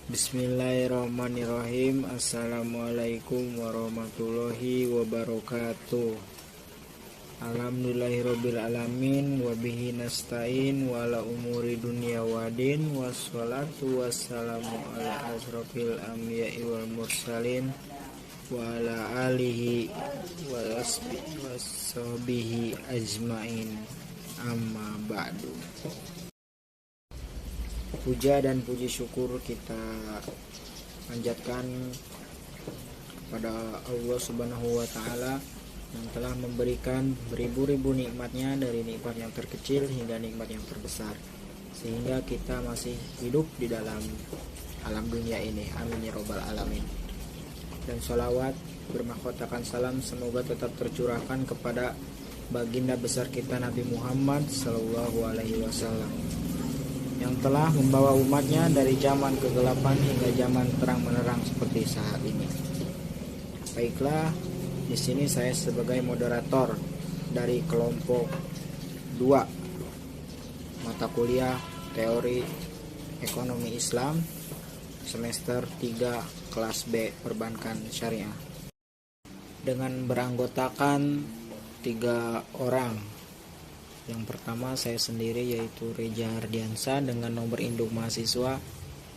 Bismillahirrahmanirrahim. Assalamualaikum warahmatullahi wabarakatuh. Alhamdulillahirabbil alamin wa bihi nasta'in wa ala umuri dunya wadin wassalatu wassalamu ala asrofil anbiya'i wal mursalin wa ala alihi wa washabihi ajmain, amma ba'du. Puja dan puji syukur kita panjatkan kepada Allah Subhanahu wa Ta'ala yang telah memberikan beribu-ribu nikmatnya, dari nikmat yang terkecil hingga nikmat yang terbesar, sehingga kita masih hidup di dalam alam dunia ini. Amin ya robbal alamin. Dan sholawat bermahkotakan salam semoga tetap tercurahkan kepada baginda besar kita Nabi Muhammad Sallallahu Alaihi Wasallam, yang telah membawa umatnya dari zaman kegelapan hingga zaman terang menerang seperti saat ini. Baiklah, di sini saya sebagai moderator dari kelompok 2 mata kuliah Teori Ekonomi Islam semester 3 kelas B Perbankan Syariah, dengan beranggotakan 3 orang. Yang pertama saya sendiri, yaitu Reja Hardiansa dengan nomor induk mahasiswa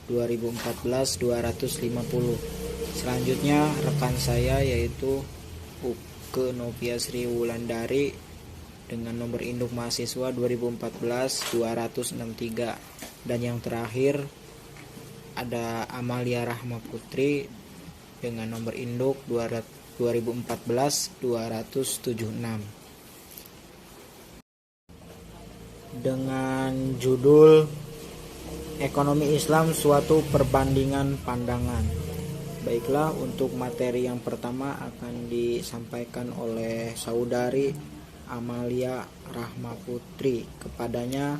2014-250. Selanjutnya rekan saya yaitu Uke Novia Sri Wulandari dengan nomor induk mahasiswa 2014-263. Dan yang terakhir ada Amalia Rahma Putri dengan nomor induk 2014-276. Dengan judul Ekonomi Islam Suatu Perbandingan Pandangan. Baiklah, untuk materi yang pertama akan disampaikan oleh saudari Amalia Rahma Putri. Kepadanya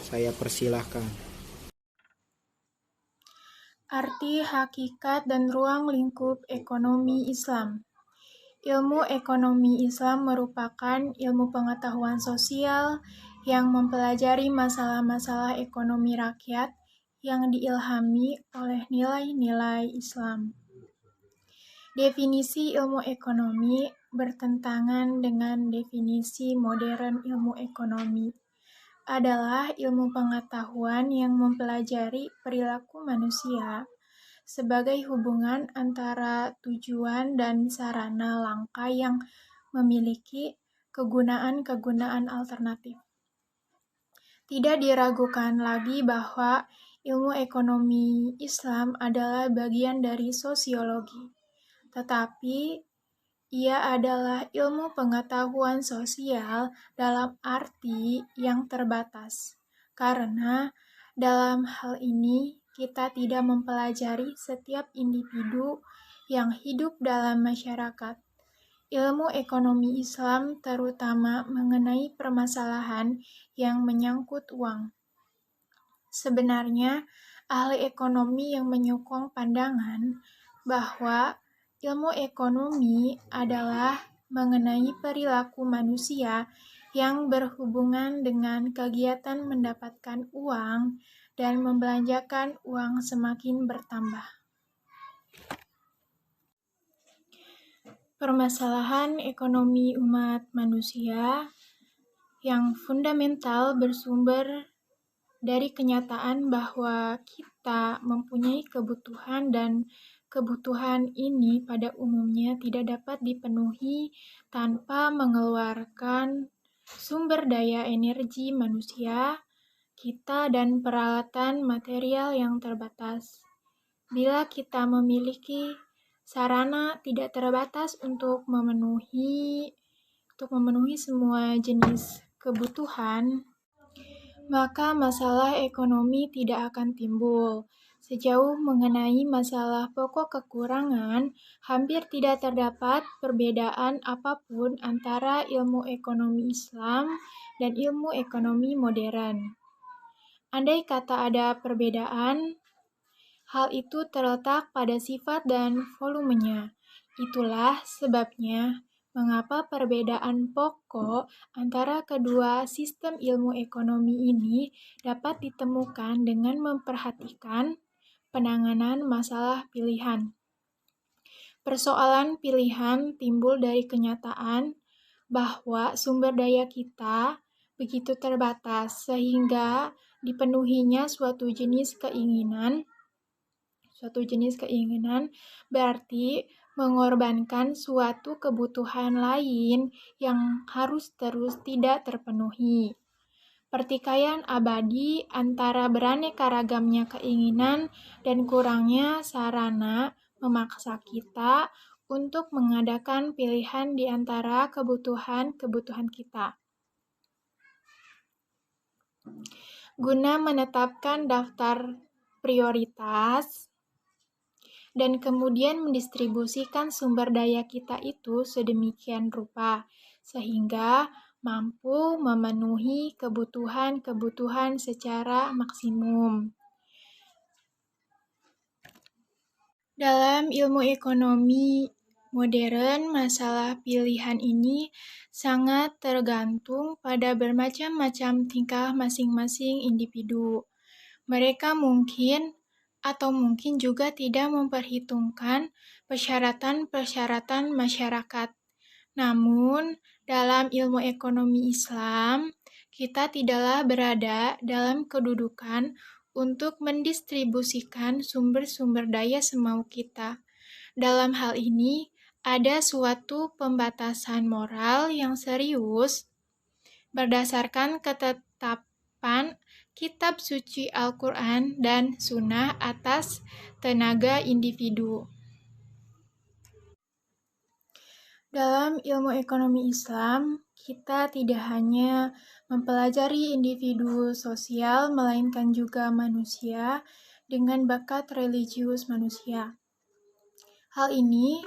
saya persilahkan. Arti, hakikat, dan ruang lingkup ekonomi Islam. Ilmu ekonomi Islam merupakan ilmu pengetahuan sosial yang mempelajari masalah-masalah ekonomi rakyat yang diilhami oleh nilai-nilai Islam. Definisi ilmu ekonomi bertentangan dengan definisi modern. Ilmu ekonomi adalah ilmu pengetahuan yang mempelajari perilaku manusia sebagai hubungan antara tujuan dan sarana langkah yang memiliki kegunaan-kegunaan alternatif. Tidak diragukan lagi bahwa ilmu ekonomi Islam adalah bagian dari sosiologi, tetapi ia adalah ilmu pengetahuan sosial dalam arti yang terbatas, karena dalam hal ini kita tidak mempelajari setiap individu yang hidup dalam masyarakat. Ilmu ekonomi Islam terutama mengenai permasalahan yang menyangkut uang. Sebenarnya, ahli ekonomi yang menyokong pandangan bahwa ilmu ekonomi adalah mengenai perilaku manusia yang berhubungan dengan kegiatan mendapatkan uang dan membelanjakan uang semakin bertambah. Permasalahan ekonomi umat manusia yang fundamental bersumber dari kenyataan bahwa kita mempunyai kebutuhan, dan kebutuhan ini pada umumnya tidak dapat dipenuhi tanpa mengeluarkan sumber daya energi manusia, kita, dan peralatan material yang terbatas. Bila kita memiliki sarana tidak terbatas untuk memenuhi semua jenis kebutuhan, maka masalah ekonomi tidak akan timbul. Sejauh mengenai masalah pokok kekurangan, hampir tidak terdapat perbedaan apapun antara ilmu ekonomi Islam dan ilmu ekonomi modern. Andai kata ada perbedaan, hal itu terletak pada sifat dan volumenya. Itulah sebabnya mengapa perbedaan pokok antara kedua sistem ilmu ekonomi ini dapat ditemukan dengan memperhatikan penanganan masalah pilihan. Persoalan pilihan timbul dari kenyataan bahwa sumber daya kita begitu terbatas sehingga dipenuhinya suatu jenis keinginan berarti mengorbankan suatu kebutuhan lain yang harus terus tidak terpenuhi. Pertikaian abadi antara beraneka ragamnya keinginan dan kurangnya sarana memaksa kita untuk mengadakan pilihan di antara kebutuhan-kebutuhan kita. Guna menetapkan daftar prioritas dan kemudian mendistribusikan sumber daya kita itu sedemikian rupa sehingga mampu memenuhi kebutuhan-kebutuhan secara maksimum. Dalam ilmu ekonomi modern, masalah pilihan ini sangat tergantung pada bermacam-macam tingkah masing-masing individu. Mereka mungkin juga tidak memperhitungkan persyaratan-persyaratan masyarakat. Namun, dalam ilmu ekonomi Islam, kita tidaklah berada dalam kedudukan untuk mendistribusikan sumber-sumber daya semau kita. Dalam hal ini, ada suatu pembatasan moral yang serius berdasarkan ketetapan Kitab Suci Al-Quran dan Sunnah atas tenaga individu. Dalam ilmu ekonomi Islam, kita tidak hanya mempelajari individu sosial, melainkan juga manusia dengan bakat religius manusia. Hal ini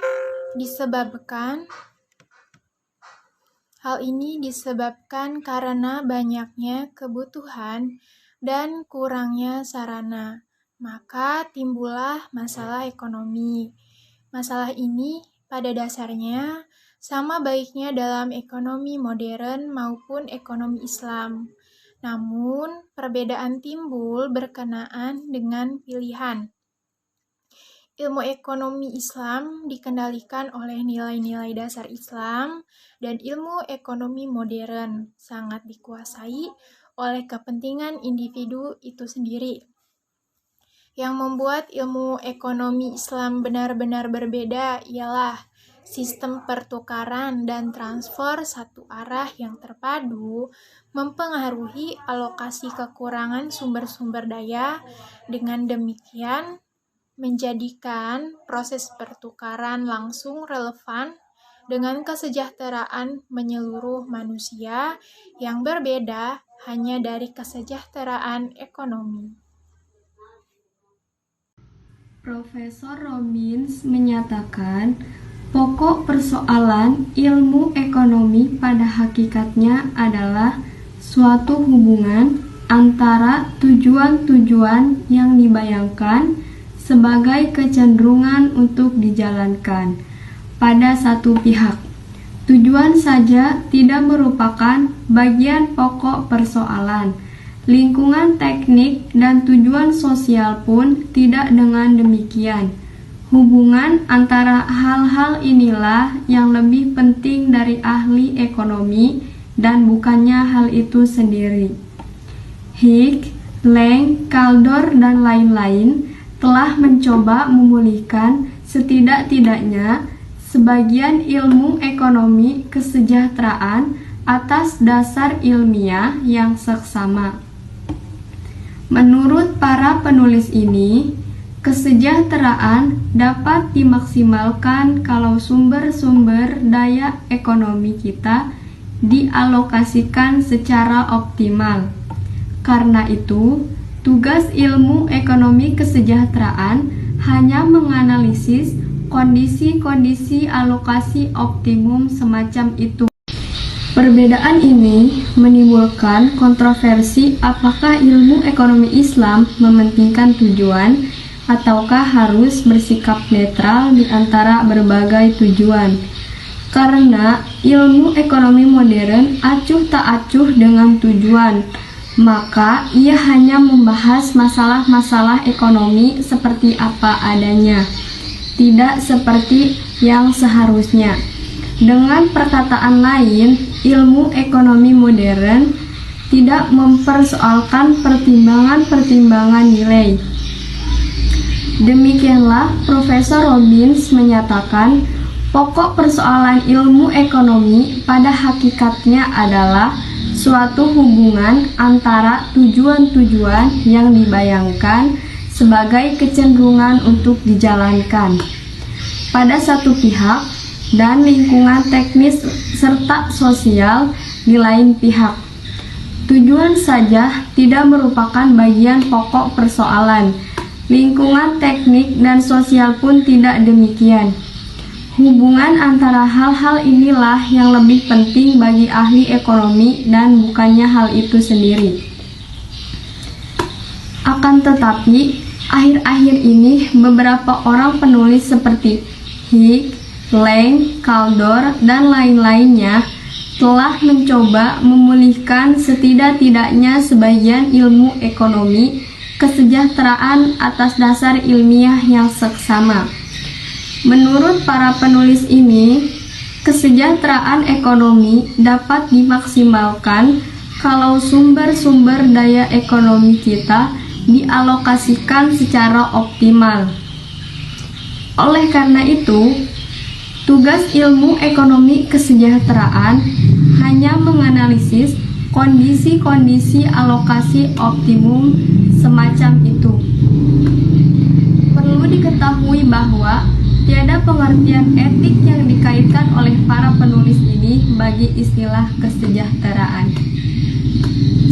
disebabkan karena banyaknya kebutuhan dan kurangnya sarana, maka timbullah masalah ekonomi. Masalah ini pada dasarnya sama baiknya dalam ekonomi modern maupun ekonomi Islam. Namun, perbedaan timbul berkenaan dengan pilihan. Ilmu ekonomi Islam dikendalikan oleh nilai-nilai dasar Islam dan ilmu ekonomi modern sangat dikuasai oleh kepentingan individu itu sendiri. Yang membuat ilmu ekonomi Islam benar-benar berbeda ialah sistem pertukaran dan transfer satu arah yang terpadu mempengaruhi alokasi kekurangan sumber-sumber daya. Dengan demikian, menjadikan proses pertukaran langsung relevan dengan kesejahteraan menyeluruh manusia yang berbeda hanya dari kesejahteraan ekonomi. Profesor Robbins menyatakan, pokok persoalan ilmu ekonomi pada hakikatnya adalah suatu hubungan antara tujuan-tujuan yang dibayangkan sebagai kecenderungan untuk dijalankan pada satu pihak. Tujuan saja tidak merupakan bagian pokok persoalan. Lingkungan teknik dan tujuan sosial pun tidak dengan demikian. Hubungan antara hal-hal inilah yang lebih penting dari ahli ekonomi dan bukannya hal itu sendiri. Hicks, Lang, Kaldor, dan lain-lain telah mencoba memulihkan setidak-tidaknya sebagian ilmu ekonomi kesejahteraan atas dasar ilmiah yang seksama. Menurut para penulis ini, kesejahteraan dapat dimaksimalkan kalau sumber-sumber daya ekonomi kita dialokasikan secara optimal. Karena itu, tugas ilmu ekonomi kesejahteraan hanya menganalisis kondisi-kondisi alokasi optimum semacam itu. Perbedaan ini menimbulkan kontroversi apakah ilmu ekonomi Islam mementingkan tujuan ataukah harus bersikap netral di antara berbagai tujuan. Karena ilmu ekonomi modern acuh tak acuh dengan tujuan, maka ia hanya membahas masalah-masalah ekonomi seperti apa adanya, tidak seperti yang seharusnya. Dengan perkataan lain, ilmu ekonomi modern tidak mempersoalkan pertimbangan-pertimbangan nilai. Demikianlah Profesor Robbins menyatakan, pokok persoalan ilmu ekonomi pada hakikatnya adalah suatu hubungan antara tujuan-tujuan yang dibayangkan sebagai kecenderungan untuk dijalankan pada satu pihak dan lingkungan teknis serta sosial di lain pihak. Tujuan saja tidak merupakan bagian pokok persoalan. Lingkungan teknik dan sosial pun tidak demikian. Hubungan antara hal-hal inilah yang lebih penting bagi ahli ekonomi dan bukannya hal itu sendiri. Akan tetapi, akhir-akhir ini beberapa orang penulis seperti Hicks, Lang, Kaldor, dan lain-lainnya telah mencoba memulihkan setidak-tidaknya sebagian ilmu ekonomi kesejahteraan atas dasar ilmiah yang seksama. Menurut para penulis ini, kesejahteraan ekonomi dapat dimaksimalkan kalau sumber-sumber daya ekonomi kita dialokasikan secara optimal. Oleh karena itu, tugas ilmu ekonomi kesejahteraan hanya menganalisis kondisi-kondisi alokasi optimum semacam itu. Perlu diketahui bahwa tiada pengertian etik yang dikaitkan oleh para penulis ini bagi istilah kesejahteraan.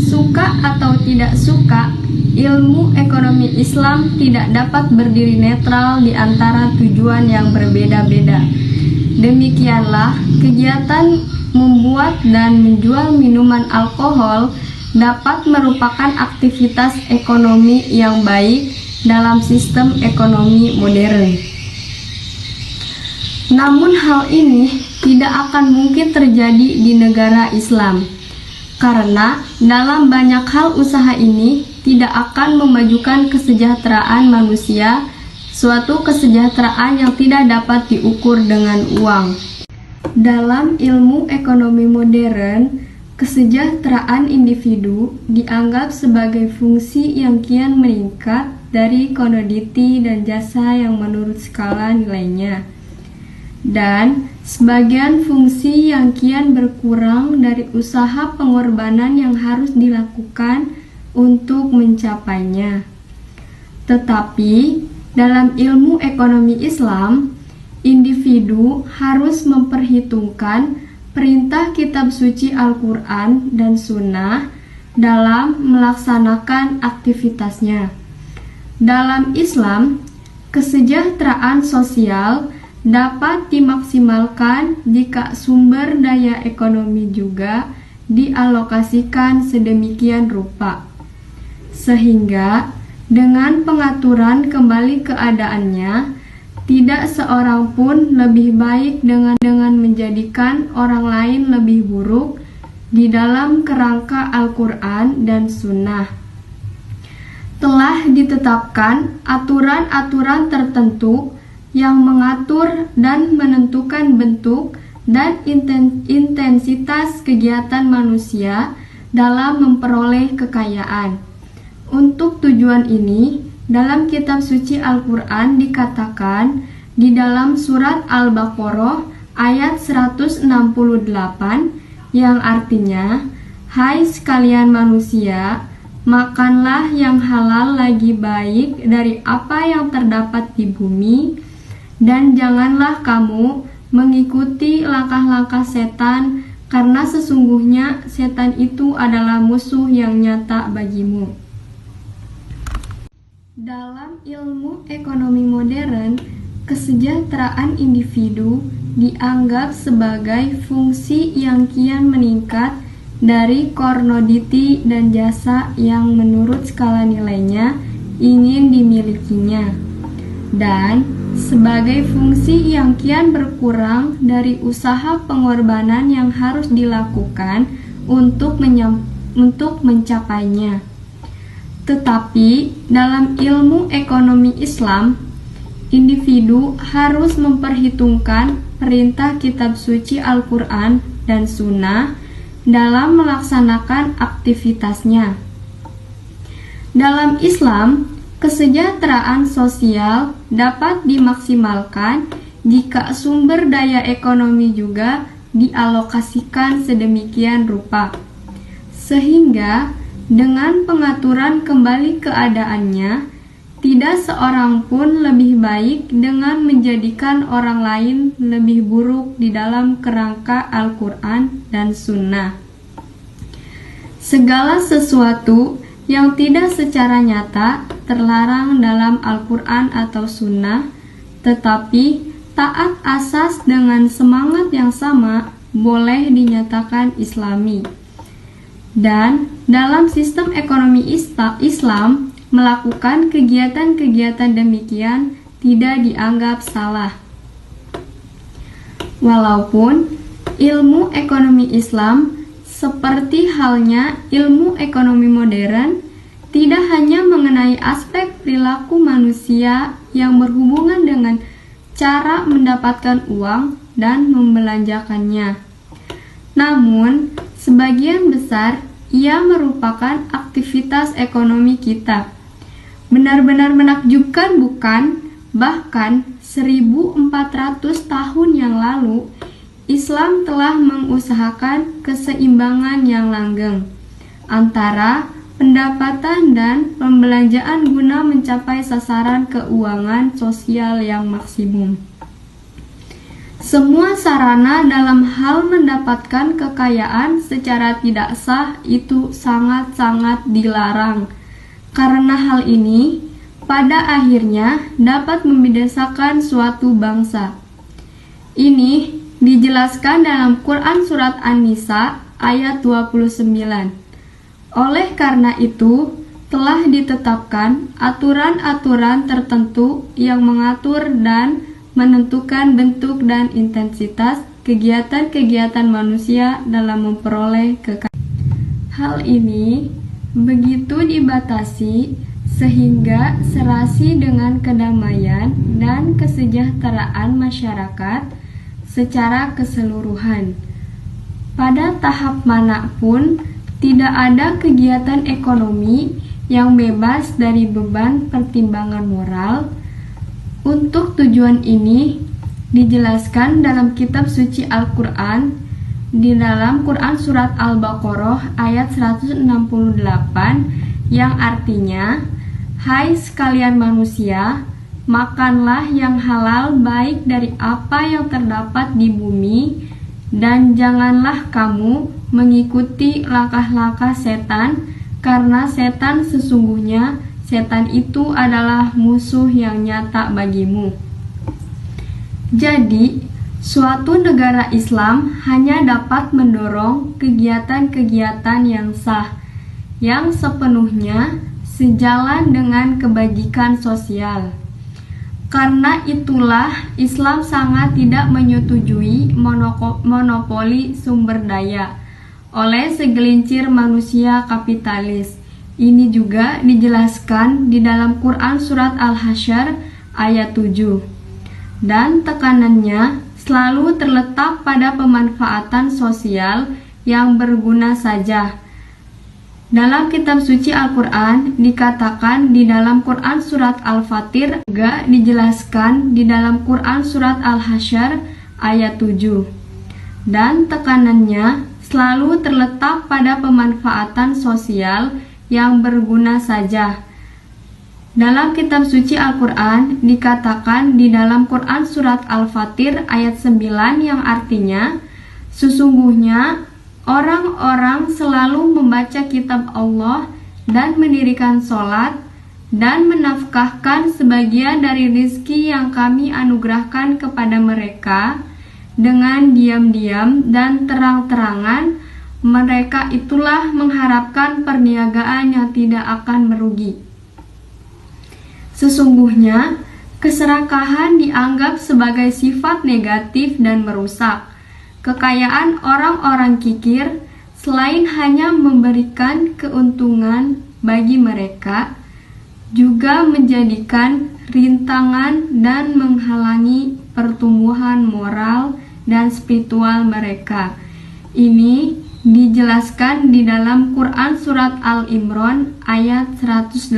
Suka atau tidak suka, ilmu ekonomi Islam tidak dapat berdiri netral di antara tujuan yang berbeda-beda. Demikianlah, kegiatan membuat dan menjual minuman alkohol dapat merupakan aktivitas ekonomi yang baik dalam sistem ekonomi modern. Namun hal ini tidak akan mungkin terjadi di negara Islam, karena dalam banyak hal usaha ini tidak akan memajukan kesejahteraan manusia, suatu kesejahteraan yang tidak dapat diukur dengan uang. Dalam ilmu ekonomi modern, kesejahteraan individu dianggap sebagai fungsi yang kian meningkat dari komoditi dan jasa yang menurut skala nilainya, dan sebagian fungsi yang kian berkurang dari usaha pengorbanan yang harus dilakukan untuk mencapainya. Tetapi dalam ilmu ekonomi Islam, individu harus memperhitungkan perintah kitab suci Al-Quran dan Sunnah dalam melaksanakan aktivitasnya. Dalam Islam, kesejahteraan sosial dapat dimaksimalkan jika sumber daya ekonomi juga dialokasikan sedemikian rupa, sehingga dengan pengaturan kembali keadaannya, tidak seorang pun lebih baik dengan menjadikan orang lain lebih buruk di dalam kerangka Al-Quran dan Sunnah. Telah ditetapkan aturan-aturan tertentu yang mengatur dan menentukan bentuk dan intensitas kegiatan manusia dalam memperoleh kekayaan. Untuk tujuan ini, dalam kitab suci Al-Quran dikatakan di dalam surat Al-Baqarah ayat 168 yang artinya, "Hai sekalian manusia, makanlah yang halal lagi baik dari apa yang terdapat di bumi, dan janganlah kamu mengikuti langkah-langkah setan, karena sesungguhnya setan itu adalah musuh yang nyata bagimu." Dalam ilmu ekonomi modern, kesejahteraan individu dianggap sebagai fungsi yang kian meningkat dari komoditi dan jasa yang menurut skala nilainya ingin dimilikinya, dan sebagai fungsi yang kian berkurang dari usaha pengorbanan yang harus dilakukan untuk untuk mencapainya. Tetapi dalam ilmu ekonomi Islam, individu harus memperhitungkan perintah kitab suci Al-Quran dan Sunnah dalam melaksanakan aktivitasnya. Dalam Islam, kesejahteraan sosial dapat dimaksimalkan jika sumber daya ekonomi juga dialokasikan sedemikian rupa, sehingga dengan pengaturan kembali keadaannya, tidak seorang pun lebih baik dengan menjadikan orang lain lebih buruk di dalam kerangka Al-Quran dan Sunnah. Segala sesuatu yang tidak secara nyata terlarang dalam Al-Quran atau Sunnah, tetapi taat asas dengan semangat yang sama boleh dinyatakan Islami. Dan dalam sistem ekonomi Islam, melakukan kegiatan-kegiatan demikian tidak dianggap salah. Walaupun ilmu ekonomi Islam seperti halnya ilmu ekonomi modern tidak hanya mengenai aspek perilaku manusia yang berhubungan dengan cara mendapatkan uang dan membelanjakannya. Namun, sebagian besar ia merupakan aktivitas ekonomi kita. Benar-benar menakjubkan bukan? Bahkan 1400 tahun yang lalu, Islam telah mengusahakan keseimbangan yang langgeng antara pendapatan dan pembelanjaan guna mencapai sasaran keuangan sosial yang maksimum. Semua sarana dalam hal mendapatkan kekayaan secara tidak sah itu sangat-sangat dilarang, karena hal ini pada akhirnya dapat membinasakan suatu bangsa. Ini dijelaskan dalam Quran Surat An-Nisa ayat 29. Oleh karena itu, telah ditetapkan aturan-aturan tertentu yang mengatur dan menentukan bentuk dan intensitas kegiatan-kegiatan manusia dalam memperoleh kekayaan. Hal ini begitu dibatasi sehingga serasi dengan kedamaian dan kesejahteraan masyarakat secara keseluruhan. Pada tahap manapun, tidak ada kegiatan ekonomi yang bebas dari beban pertimbangan moral. Untuk tujuan ini dijelaskan dalam kitab suci Al-Quran di dalam Quran Surat Al-Baqarah ayat 168 yang artinya, "Hai sekalian manusia, makanlah yang halal baik dari apa yang terdapat di bumi, dan janganlah kamu mengikuti langkah-langkah setan, karena setan sesungguhnya setan itu adalah musuh yang nyata bagimu." Jadi, suatu negara Islam hanya dapat mendorong kegiatan-kegiatan yang sah, yang sepenuhnya sejalan dengan kebajikan sosial. Karena itulah Islam sangat tidak menyetujui monopoli sumber daya oleh segelintir manusia kapitalis. Ini juga dijelaskan di dalam Quran Surat Al-Hasyr ayat 7. Dan tekanannya selalu terletak pada pemanfaatan sosial yang berguna saja. Dalam kitab suci Al-Quran dikatakan di dalam Quran Surat Al-Fatir, juga dijelaskan di dalam Quran Surat Al-Hasyr ayat 7. Dan tekanannya selalu terletak pada pemanfaatan sosial yang berguna saja. Dalam kitab suci Al-Quran dikatakan di dalam Quran Surat Al-Fatir ayat 9 yang artinya, "Sesungguhnya orang-orang selalu membaca kitab Allah dan mendirikan sholat dan menafkahkan sebagian dari rizki yang kami anugerahkan kepada mereka dengan diam-diam dan terang-terangan. Mereka itulah mengharapkan perniagaan yang tidak akan merugi." Sesungguhnya, keserakahan dianggap sebagai sifat negatif dan merusak. Kekayaan orang-orang kikir selain hanya memberikan keuntungan bagi mereka, juga menjadikan rintangan dan menghalangi pertumbuhan moral dan spiritual mereka. Ini dijelaskan di dalam Quran Surat Al-Imran ayat 180.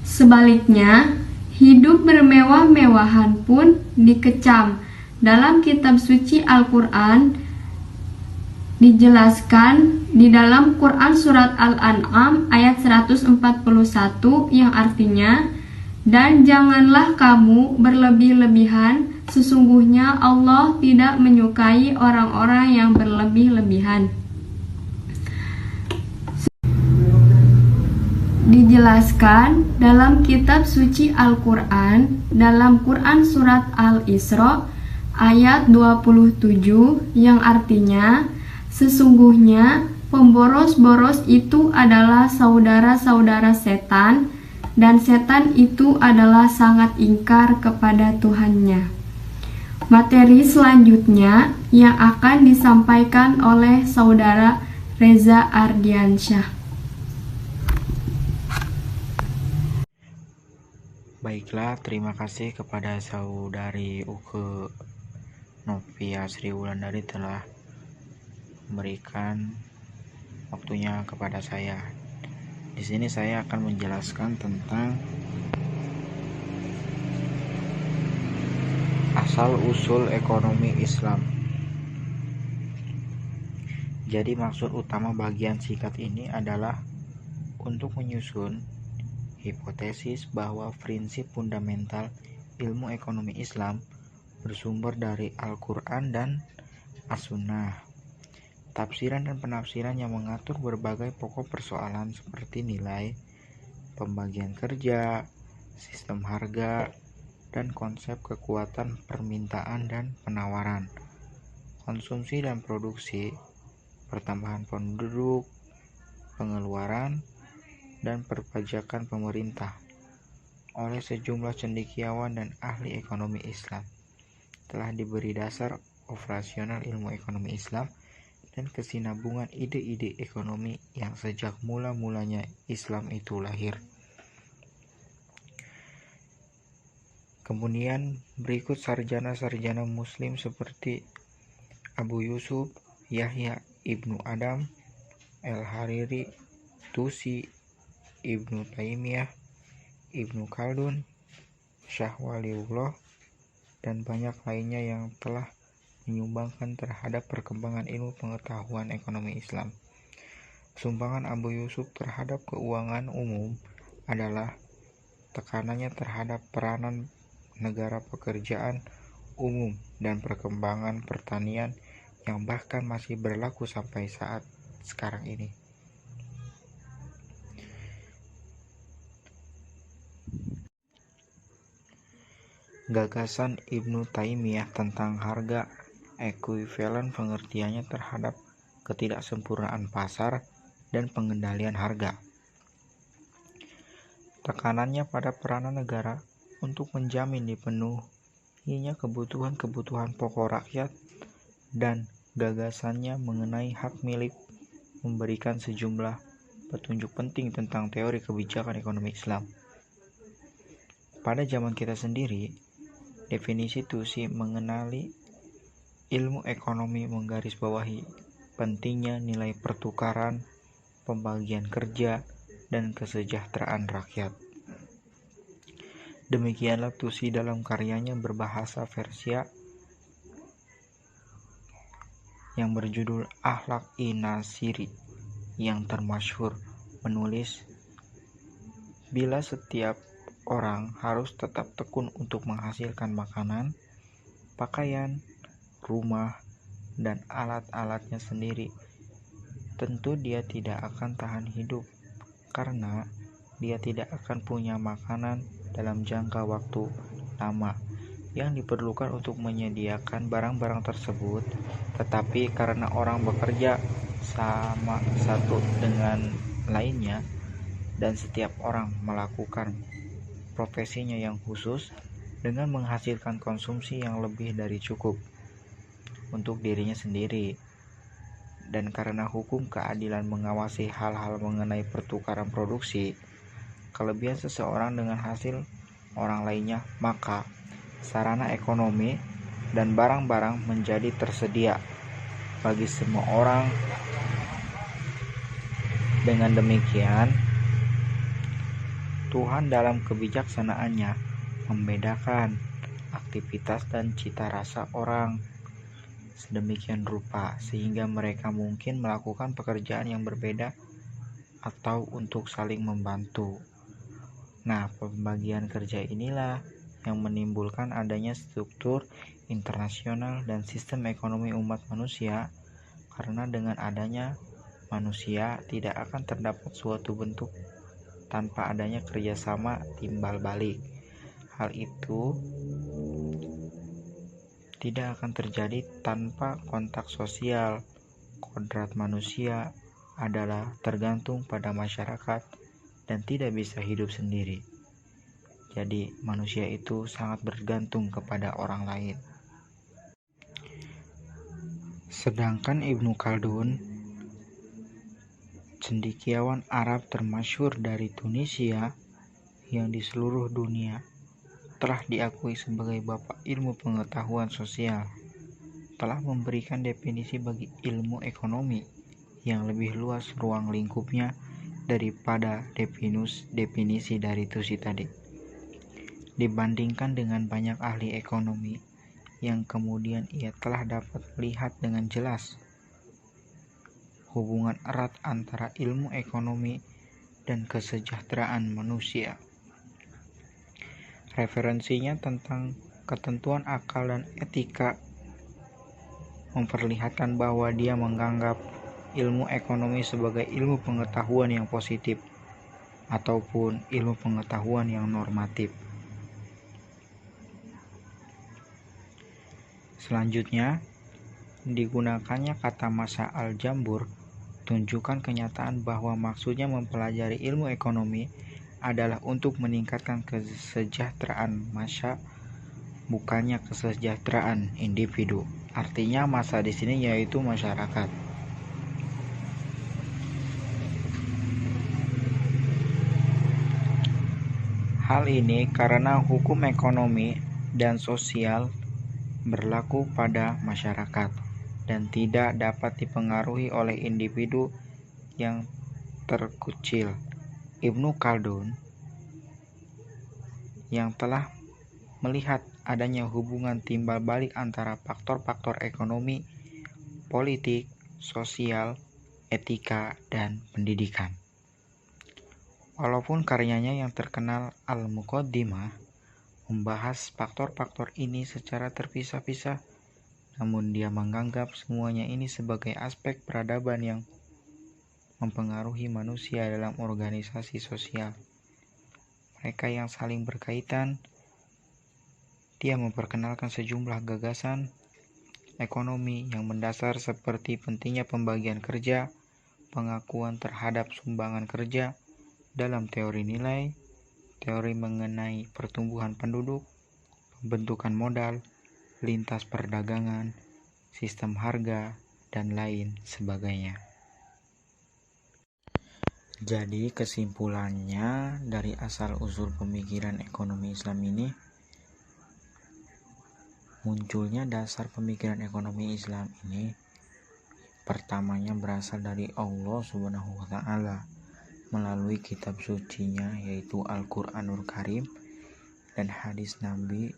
Sebaliknya, hidup bermewah-mewahan pun dikecam. Dalam kitab suci Al-Quran dijelaskan di dalam Quran Surat Al-An'am ayat 141 yang artinya, dan janganlah kamu berlebih-lebihan, sesungguhnya Allah tidak menyukai orang-orang yang berlebih-lebihan. Dijelaskan dalam kitab suci Al-Quran, dalam Quran Surat Al-Isra ayat 27 yang artinya, sesungguhnya pemboros-boros itu adalah saudara-saudara setan, dan setan itu adalah sangat ingkar kepada Tuhannya. Materi selanjutnya yang akan disampaikan oleh Saudara Reza Ardiansyah. Baiklah, terima kasih kepada Saudari Uke Novia Sri Wulandari telah memberikan waktunya kepada saya. Di sini saya akan menjelaskan tentang asal-usul ekonomi Islam. Jadi maksud utama bagian singkat ini adalah untuk menyusun hipotesis bahwa prinsip fundamental ilmu ekonomi Islam bersumber dari Al-Quran dan As-Sunnah. Tafsiran dan penafsiran yang mengatur berbagai pokok persoalan seperti nilai, pembagian kerja, sistem harga, dan konsep kekuatan permintaan dan penawaran, konsumsi dan produksi, pertambahan penduduk, pengeluaran, dan perpajakan pemerintah oleh sejumlah cendekiawan dan ahli ekonomi Islam telah diberi dasar operasional ilmu ekonomi Islam dan kesinambungan ide-ide ekonomi yang sejak mula-mulanya Islam itu lahir. Kemudian berikut sarjana-sarjana Muslim seperti Abu Yusuf, Yahya Ibnu Adam, El-Hariri, Tusi, Ibnu Taimiyah, Ibnu Khaldun, Syah Waliullah, dan banyak lainnya yang telah menyumbangkan terhadap perkembangan ilmu pengetahuan ekonomi Islam. Sumbangan Abu Yusuf terhadap keuangan umum adalah tekanannya terhadap peranan negara pekerjaan umum dan perkembangan pertanian yang bahkan masih berlaku sampai saat sekarang ini. Gagasan Ibnu Taimiyah tentang harga ekuivalen pengertiannya terhadap ketidaksempurnaan pasar dan pengendalian harga. Tekanannya pada peranan negara untuk menjamin dipenuhinya kebutuhan-kebutuhan pokok rakyat dan gagasannya mengenai hak milik memberikan sejumlah petunjuk penting tentang teori kebijakan ekonomi Islam. Pada zaman kita sendiri, definisi Tusi mengenali ilmu ekonomi menggarisbawahi pentingnya nilai pertukaran, pembagian kerja, dan kesejahteraan rakyat. Demikianlah Tusi dalam karyanya berbahasa Persia yang berjudul Akhlaq-i Nasiri yang termasyhur menulis, bila setiap orang harus tetap tekun untuk menghasilkan makanan, pakaian, rumah, dan alat-alatnya sendiri, tentu dia tidak akan tahan hidup karena dia tidak akan punya makanan dalam jangka waktu lama yang diperlukan untuk menyediakan barang-barang tersebut. Tetapi karena orang bekerja sama satu dengan lainnya dan setiap orang melakukan profesinya yang khusus dengan menghasilkan konsumsi yang lebih dari cukup untuk dirinya sendiri dan karena hukum keadilan mengawasi hal-hal mengenai pertukaran produksi, kelebihan seseorang dengan hasil orang lainnya, maka sarana ekonomi dan barang-barang menjadi tersedia bagi semua orang. Dengan demikian, Tuhan dalam kebijaksanaannya membedakan aktivitas dan cita rasa orang sedemikian rupa sehingga mereka mungkin melakukan pekerjaan yang berbeda atau untuk saling membantu. Nah, pembagian kerja inilah yang menimbulkan adanya struktur internasional dan sistem ekonomi umat manusia, karena dengan adanya manusia tidak akan terdapat suatu bentuk tanpa adanya kerjasama timbal balik. Hal itu tidak akan terjadi tanpa kontak sosial. Kodrat manusia adalah tergantung pada masyarakat dan tidak bisa hidup sendiri. Jadi manusia itu sangat bergantung kepada orang lain. Sedangkan Ibnu Khaldun, cendekiawan Arab termasyhur dari Tunisia yang di seluruh dunia telah diakui sebagai bapak ilmu pengetahuan sosial, telah memberikan definisi bagi ilmu ekonomi yang lebih luas ruang lingkupnya daripada definisi dari Tusi tadi. Dibandingkan dengan banyak ahli ekonomi yang kemudian ia telah dapat melihat dengan jelas hubungan erat antara ilmu ekonomi dan kesejahteraan manusia. Referensinya tentang ketentuan akal dan etika memperlihatkan bahwa dia menganggap ilmu ekonomi sebagai ilmu pengetahuan yang positif ataupun ilmu pengetahuan yang normatif. Selanjutnya, digunakannya kata masa al-jambur tunjukkan kenyataan bahwa maksudnya mempelajari ilmu ekonomi adalah untuk meningkatkan kesejahteraan massa, bukannya kesejahteraan individu. Artinya massa di sini yaitu masyarakat. Hal ini karena hukum ekonomi dan sosial berlaku pada masyarakat dan tidak dapat dipengaruhi oleh individu yang terkucil. Ibnu Khaldun yang telah melihat adanya hubungan timbal balik antara faktor-faktor ekonomi, politik, sosial, etika, dan pendidikan. Walaupun karyanya yang terkenal Al-Muqaddimah membahas faktor-faktor ini secara terpisah-pisah, namun dia menganggap semuanya ini sebagai aspek peradaban yang mempengaruhi manusia dalam organisasi sosial. Mereka yang saling berkaitan. Dia memperkenalkan sejumlah gagasan ekonomi yang mendasar seperti pentingnya pembagian kerja, pengakuan terhadap sumbangan kerja dalam teori nilai, teori mengenai pertumbuhan penduduk, pembentukan modal, lintas perdagangan, sistem harga, dan lain sebagainya. Jadi kesimpulannya dari asal-usul pemikiran ekonomi Islam ini, munculnya dasar pemikiran ekonomi Islam ini pertamanya berasal dari Allah Subhanahu wa Ta'ala melalui kitab sucinya yaitu Al-Qur'anul Karim dan hadis Nabi.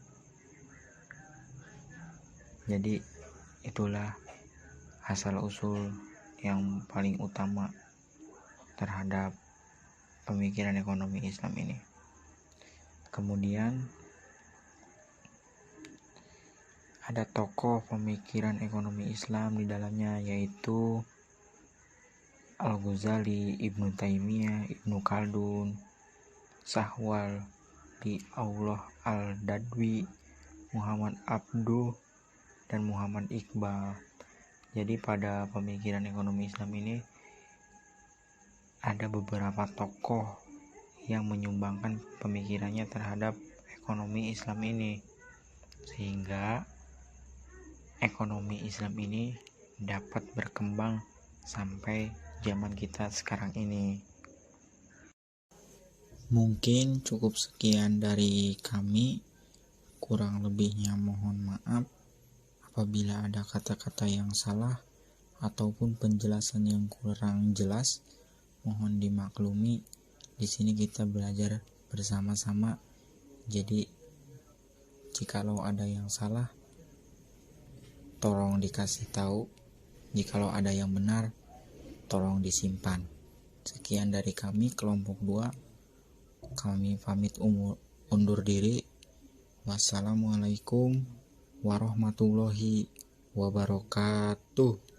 Jadi itulah asal-usul yang paling utama terhadap pemikiran ekonomi Islam ini. Kemudian ada tokoh pemikiran ekonomi Islam di dalamnya yaitu Al-Ghazali, Ibnu Taimiyah, Ibnu Khaldun, Sahwal, Allah Al-Dadwi, Muhammad Abduh, dan Muhammad Iqbal. Jadi pada pemikiran ekonomi Islam ini ada beberapa tokoh yang menyumbangkan pemikirannya terhadap ekonomi Islam ini, sehingga ekonomi Islam ini dapat berkembang sampai zaman kita sekarang ini. Mungkin cukup sekian dari kami. Kurang lebihnya mohon maaf apabila ada kata-kata yang salah ataupun penjelasan yang kurang jelas. Mohon dimaklumi. Di sini kita belajar bersama-sama. Jadi jikalau ada yang salah, tolong dikasih tahu. Jikalau ada yang benar, tolong disimpan. Sekian dari kami kelompok 2. Kami pamit undur diri. Wassalamualaikum warahmatullahi wabarakatuh.